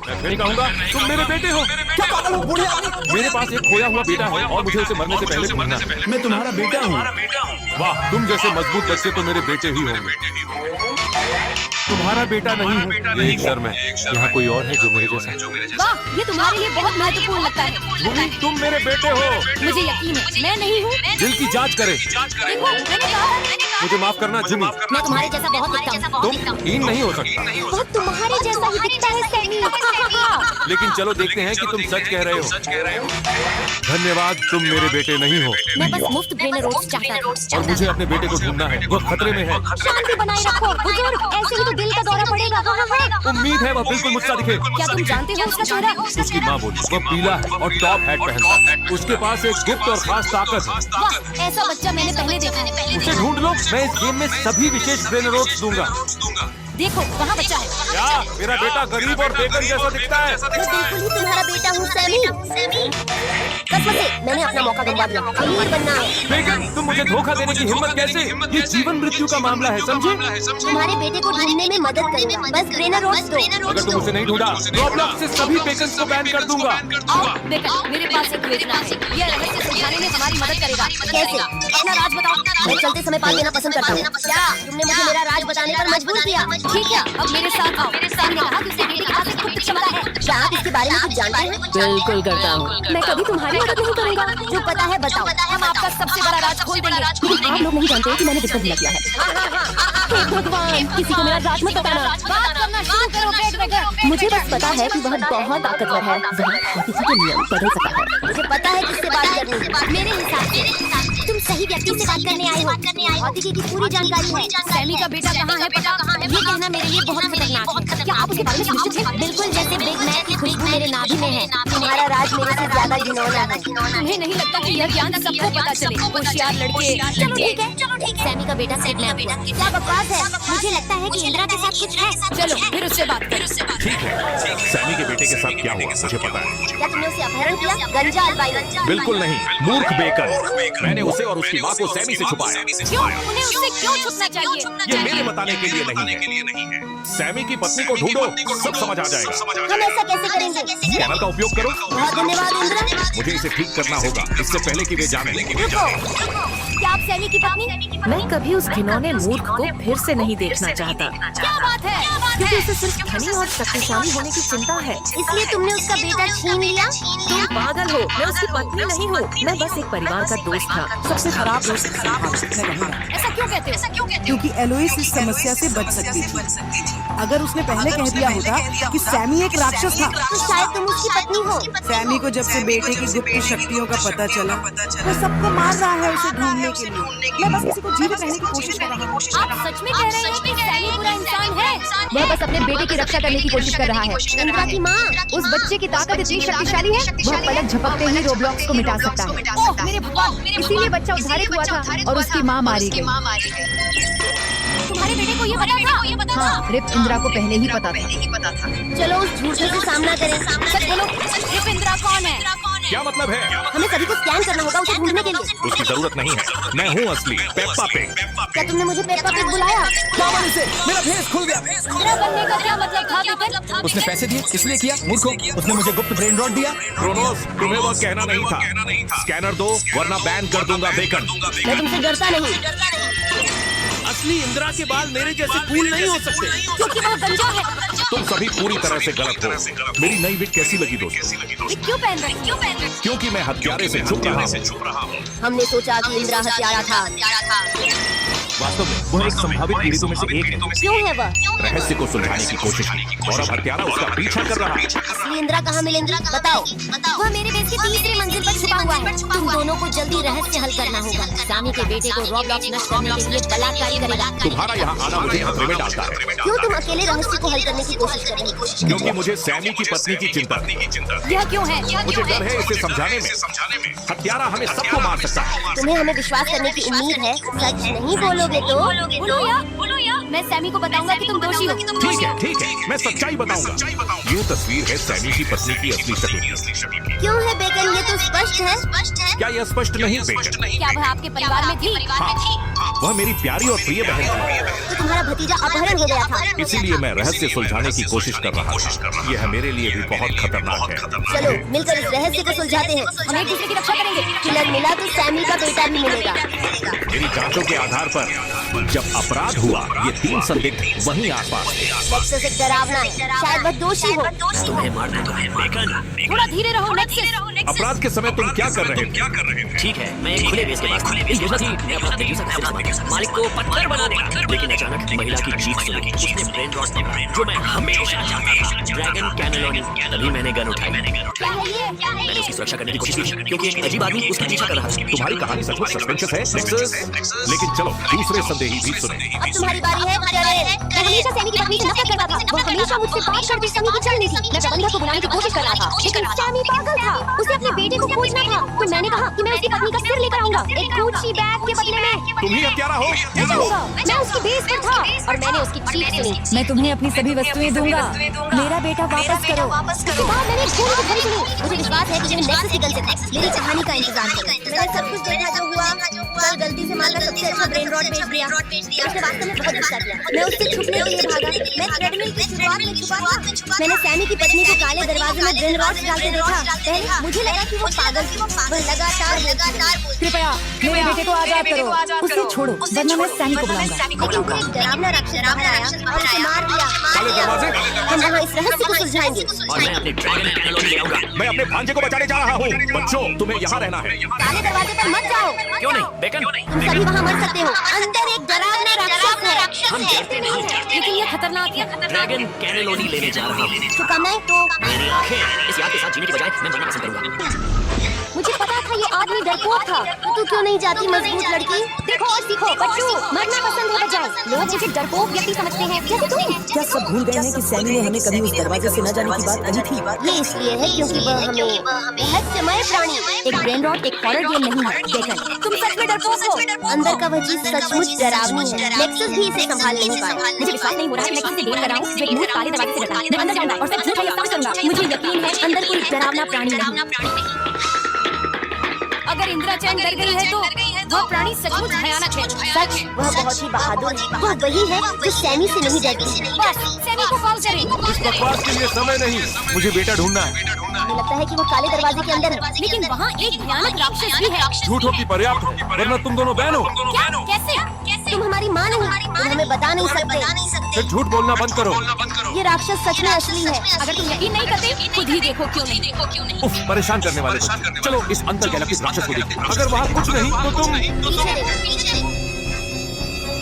मैं फिर कहूँगा तुम मेरे बेटे हो। क्या पागल हो बूढ़े आदमी? मेरे पास एक खोया हुआ बेटा है और मुझे उसे मरने से पहले ढूंढना है। मैं तुम्हारा बेटा हूँ। वाह, तुम जैसे मजबूत बच्चे तो मेरे बेटे ही होंगे। तुम्हारा बेटा नहीं हूँ, ये एक शर्म है। यहाँ कोई और है जो मेरे जैसा? वाह, ये तुम्हारे लिए बहुत महत्वपूर्ण लगता है। तुम मेरे बेटे हो। मुझे यकीन है, मैं नहीं हूँ। दिल की जांच करें। देखो, मैंने कहा। मुझे माफ करना जिमी। मैं तुम्हारे जैसा बहुत दिखता हूँ। तुम हीन नहीं हो सकता। वो तुम्हारे जैसा ही दिखता है सैमी। लेकिन चलो देखते हैं कि तुम सच कह रहे हो। धन्यवाद, तुम मेरे बेटे नहीं हो। मैं बस मुफ्त ब्रेनर ओट्स चाहता था। और मुझे अपने बेटे को ढूंढना है, वो खतरे में है। शांति बनाए रखो बुजुर्ग, ऐसे ही तो दिल का दौरा पड़ेगा। उम्मीद है वह बिल्कुल मुझसा दिखे। क्या तुम जानते हो उसका चेहरा? उसकी माँ बोली वह पीला है और टॉप हैट पहनता है। उसके पास एक गुप्त और खास ताकत है। वाह, ऐसा बच्चा मैंने पहले देखा है। उसे ढूंढ लो, मैं इस गेम में सभी विशेष ब्रेनर ओट्स दूंगा। देखो, वहाँ बच्चा है। क्या मेरा बेटा गरीब और बेगन जैसा दिखता है? मैं बिल्कुल ही तुम्हारा बेटा हूँ सैमी। कसम से मैंने अपना मौका गंवा दिया। अमीर बनना है। बेगन, तुम मुझे धोखा देने की हिम्मत कैसे? ये जीवन मृत्यु का मामला है, समझे? तुम्हारे बेटे को ढूंढने में मदद करूंगा, बस ब्रेनर ओट्स दो। अगर तुम उसे नहीं ढूंढा, रॉब्लॉक्स से सभी बेगन्स को बैन कर दूंगा। आओ बेटा, मेरे पास एक योजना है। यह रहस्य सुलझाने में हमारी मदद करेगा। कैसे? अपना राज बताओ। मैं चलते समय बात देना पसंद करता हूँ। क्या तुमने मुझे मेरा राज बताने पर मजबूर किया? ठीक है, अब मेरे साथ आओ। मैंने कहा कि उसके बेटे के पास एक गुप्त क्षमता है। क्या आप इसके बारे में कुछ जानते हैं? बिल्कुल करता हूँ। मैं कभी तुम्हारी मदद नहीं करूंगा। जो पता है बताओ, हम आपका सबसे बड़ा राज खोल देंगे। लेकिन आप लोग नहीं जानते कि मैंने बिल्कुल हमला किया है। हे भगवान, किसी को मेरा राज मत बताना। बात करना शुरू करो पेट में। मुझे बस पता है कि वह बहुत ताकतवर है। वह किसी के नियम बदल सकता है। मुझे पता है किससे बात करनी है। मेरे हिसाब से तुम सही व्यक्ति से बात करने आए हो। भौतिकी की पूरी जानकारी है। सैमी का बेटा कहाँ है? ये कहना मेरे लिए बहुत खतरनाक है। क्या आप उसके बारे में निश्चित हैं? बिल्कुल, जैसे बिग मैक की खुशबू मेरे नाभि में है। तुम्हारा राज मेरे से ज्यादा घिनौना है। तुम्हें नहीं लगता कि यह ज्ञान सबको पता चले? होशियार लड़के। चलो ठीक है। सैमी का बेटा किडनैप हुआ। क्या बकवास है? मुझे लगता है कि इंदिरा के साथ कुछ है। चलो फिर उससे बात करो। ठीक है, सैमी के बेटे के साथ क्या हुआ मुझे पता है। क्या तुमने उसे अपहरण किया? गंजा अलबाई? बिल्कुल नहीं, मूर्ख बेकर। मैंने उसे और उसकी माँ को सैमी से छुपाया। क्यों? उन्हें उससे क्यों छुपना चाहिए? ये मेरे बताने के लिए नहीं है। सैमी की पत्नी को ढूंढो, सब समझ आ जाएगा। हम ऐसा कैसे करेंगे? स्कैनर का उपयोग करो। बहुत धन्यवाद इंदिरा। मुझे इसे ठीक करना होगा इससे पहले कि वे जाने। रुको, क्या आप सैमी की पत्नी? मैं कभी उस घिनौने मूर्ख को फिर से नहीं देखना चाहता, क्या बात है? क्योंकि उसे सिर्फ धनी और शक्तिशाली होने की चिंता है। इसलिए तुमने उसका बेटा छीन लिया? तुम पागल हो, मैं उसकी पत्नी नहीं हूँ। मैं बस एक परिवार का दोस्त था। सबसे खराब दोस्त मैं कहूँगा, ऐसा क्यों कहते हो? क्योंकि एलोइस इस समस्या से बच सकती थी। अगर उसने पहले कह दिया होता कि सैमी एक राक्षस था, तो शायद तुम उसकी पत्नी हो। सैमी को जब से बेटे की गुप्त शक्तियों का पता चला, वो सबको मार रहा है उसे ढूंढने के लिए। मैं बस किसी को जीवित रहने की कोशिश कर रहा हूँ। आप सच में कह रहे हैं कि सैमी बुरा इंसान है? वह बस अपने बेटे की रक्षा करने की कोशिश कर रहा है। इंदिरा की माँ उस बच्चे की ताकत इतनी शक्तिशाली है, वह पलक झपकते ही रोब्लॉक्स को मिटा सकता है। ओह मेरे भगवान, इसीलिए बच्चा उद्धारित हुआ था और उसकी माँ मारी गई। तुम्हारे बेटे को ये पता था? हाँ, रिप इंदिरा को पहले ही पता था। चलो उस झूठे से सामना करें। सच बोलो, रिप इंदिरा कौन है? क्या मतलब है? हमें सभी को स्कैन करना होगा उसे ढूंढने के लिए। उसकी जरूरत नहीं है, मैं हूँ असली पेप्पा पिग। क्या तुमने मुझे पेप्पा पिग बुलाया? मेरा भेस खुल गया। इंदिरा बनने का क्या मतलब था बिपिन? उसने पैसे दिए इसलिए किया। मूर्खों, उसने मुझे गुप्त ब्रेन रॉट दिया। क्रोनोस, तुम्हें वह कहना नहीं था। स्कैनर दो वरना बैन कर दूंगा बेकन। मैं तुमसे डरता नहीं। असली इंदिरा के बाल मेरे जैसे कूल नहीं हो सकते, क्योंकि वह गंजा है। तुम सभी पूरी तरह से गलत हो। मेरी नई विग कैसी लगी दोस्त? ये क्यों पहन रहे? क्योंकि मैं हत्यारे से छुप रहा हूँ। हमने सोचा कि इंदिरा हत्यारा था। वास्तव में वह एक संभावित पीड़ितों में से एक है। क्यों है वह? रहस्य को सुलझाने की कोशिश की और अब हत्यारा उसका पीछा कर रहा है। असली इंदिरा कहाँ मिलेंगी? बताओ। वह मेरे बेस की तीसरी मंजिल पर छुपा हुआ है। तुम दोनों को जल्दी रहस्य हल करना होगा। सैमी के बेटे को रॉब्लॉक्स नष्ट करने के लिए बलात्कारी करेगा। तुम्हारा यहाँ आना मुझे खतरे में डालता है। क्यों तुम अकेले रहस्य को हल करने की कोशिश कर रहे हो? क्योंकि मुझे सैमी की पत्नी की चिंता। यह क्यों है? मुझे डर है इसे समझाने में। हत्यारा हमें सबको मार सकता है। तुम्हें हमें विश्वास करने की उम्मीद है। सच नहीं बोलोगे तो? बोलो या मैं सैमी को बताऊंगा कि तुम दोषी हो। ठीक है, मैं सच्चाई बताऊंगा। ये तस्वीर है सैमी की पत्नी की असली शक्ल। क्यों है बेकन? ये तो स्पष्ट है। क्या यह स्पष्ट नहीं बेकन? क्या वह आपके परिवार में थी? हाँ, वह मेरी प्यारी और प्रिय बहन थी। तो तुम्हारा भतीजा अपहरण हो गया था। इसीलिए मैं रहस्य सुलझाने की कोशिश कर रहा था। यह मेरे लिए भी बहुत खतरनाक है। चलो मिलकर इस रहस्य को सुलझाते हैं। हम एक दूसरे की रक्षा करेंगे। किलर मिला तो सैमी का बेटा भी मिलेगा। मेरी जांचों के आधार पर जब अपराध हुआ, ये 3 संदिग्ध वहीं आसपास थे। नेक्सस एक डरावना है, शायद वह दोषी हो। थोड़ा धीरे रहो नेक्सस। अपराध के समय तुम क्या कर रहे थे? ठीक है, मैं एक खुले बेस के पास योजना थी मैं अपना प्रोड्यूसर का सिलसिला मालिक को पत्थर बना देगा, लेकिन अचानक महिला की चीख सुनी। उसने ब्रेन रॉट पकड़ा जो मैं हमेशा चाहता था, ड्रैगन कैनेलोनी। तभी मैंने गन उठाई। मैंने उसकी सुरक्षा करने की कोशिश की क्योंकि एक अजीब आदमी उसका पीछा कर रहा था। तुम्हारी कहानी सचमुच सस्पेंस है नेक्सस। लेकिन चलो दूसरे संदेही भी सुने। अब तुम्हारी बारी है। मैं हमेशा सैमी की पत्नी से नफरत करता था। वो हमेशा मुझसे बात करती सैमी की चल नहीं थी। मैं प्रबंधक को बुलाने की कोशिश कर रहा था, लेकिन सैमी पागल था। उसे अपने बेटे को खोजना था। तो मैंने कहा कि मैं उसकी पत्नी का सिर लेकर आऊंगा, एक गुच्ची बैग के बदले में। तुम ही हत्यारा हो। मैं उसकी बेस पर था और मैंने उसकी चीख सुनी। मैं तुम्हें अपनी सभी वस्तुएं दूंगा। मेरा बेटा वापस करो। उसके बाद मैंने एक गोली की घड़ी सुनी। मुझे विश्वास है कि मैं नेक्सस की गन से था। मेरी कहानी का इंतजार करो। मैंने सब कुछ देखा जो हुआ। कल गलती से माल का सबसे अच्छा ब्रेन रॉट बेच दिया। उसने वास्तव में बहुत गुस्सा किया। मैं उससे छुपने के लिए भागा। मैं ट्रेडमिल की शुरुआत में छुपा था। मैंने सैमी की पत्नी को काले दरवाजे में ब्रेन रॉट डालते देखा। पहले मुझे लगा कि वो पागल थी। वह लगातार कृपया मेरे बेटे को आजाद करो। उसे छोड़ो वरना मैं सैमी को बुलाऊंगा। लेकिन कोई डरावना राक्षस बाहर आया और उसे मार दिया। काले दरवाजे? हम यहाँ इस रहस्य को सुलझाएंगे। और मैं अपने ड्रैगन कैनेलोनी ले आऊंगा। मैं अपने भांजे को बचाने जा रहा हूँ। बच्चों, तुम्हें यहाँ रहना है। काले दरवाजे पर मत जाओ। क्यों नहीं बेकन? तुम सभी वहाँ मर सकते हो। अंदर एक डरावना राक्षस है। हम डरते नहीं, लेकिन ये खतरनाक है। ड्रैगन कैनेलोनी लेने जा रहा हूँ। शुभकामनाएं। तो मेरी आंखें इस याद के साथ जीने की बजाय मैं मरना पसंद करूंगा। मुझे पता था ये आदमी डरपोक था। तू क्यों नहीं जाती मजबूत लड़की? देखो और सीखो बच्चों, मरना पसंद है बजाय। लोग मुझे डरपोक व्यक्ति समझते हैं, जैसे तुम। क्या सब भूल गए हैं कि सैमी ने हमें कभी उस दरवाजे से न जाने की बात कही थी? ये इसलिए है क्योंकि वह हमें रहस्यमय प्राणी। एक ब्रेन रॉट एक हॉरर गेम नहीं है। देखो तुम सच में डरपोक हो। अंदर का वह चीज सचमुच डरावनी है। नेक्सस भी इसे संभाल नहीं पाया। मुझे विश्वास नहीं हो रहा है कि मैं किसी से डेट कर रहा हूँ जो एक भूत काले दरवाजे से डरता है। मैं अंदर जाऊंगा और सब झूठ है ये साबित करूंगा। मुझे यकीन है अंदर कोई डरावना प्राणी नहीं। अगर इंदिरा चैन डर गई है तो वह प्राणी सचमुच भयानक है। सच वह बहुत ही बहादुर है। वह वही है जो सैमी से नहीं डरती। बस सैमी को कॉल करें। इस बकवास के लिए समय नहीं। मुझे बेटा ढूंढना है। मुझे लगता है कि वो काले दरवाजे के अंदर है। लेकिन वहाँ एक भयानक राक्षस भी है। झूठ हो कि पर्याप्त हो, वरना तुम दोनों बहन हो। क्या? कैसे? तुम हमारी माँ नहीं, तुम हमें बता नहीं सकते। फिर झूठ बोलना बंद करो। ये राक्षस सच में असली है। अगर तुम यकीन नहीं करते खुद ही देखो क्यों नहीं। उफ, परेशान करने वाले बच्चे। चलो इस अंदर गैलेक्सी राक्षस को देखते हैं। अगर वहाँ कुछ नहीं तो तुम। पीछे देखो।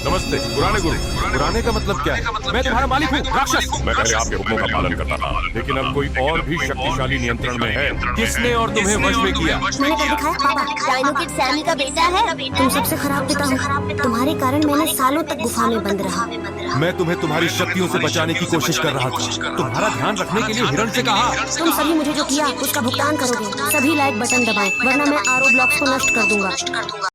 नमस्ते पुराने गुरु। पुराने का मतलब क्या है? मैं तुम्हारा मालिक हूँ राक्षस। मैं पहले आपके हुक्मों का पालन करता था, लेकिन अब कोई और भी शक्तिशाली नियंत्रण में है। किसने और तुम्हें वश में किया? मैंने कर दिखाया पापा। डायनो किड सैमी का बेटा है। तुम सबसे खराब पिता हो। तुम्हारे कारण मैंने सालों तक गुफा में बंद रहा। मैं तुम्हें तुम्हारी शक्तियों से बचाने की कोशिश कर रहा था। तुम्हारा ध्यान रखने के लिए हिरण से कहा। तुम सभी मुझे जो किया उसका भुगतान करोगे। सभी लाइक बटन दबाएं, वरना मैं आरओ ब्लॉक्स को नष्ट कर दूंगा।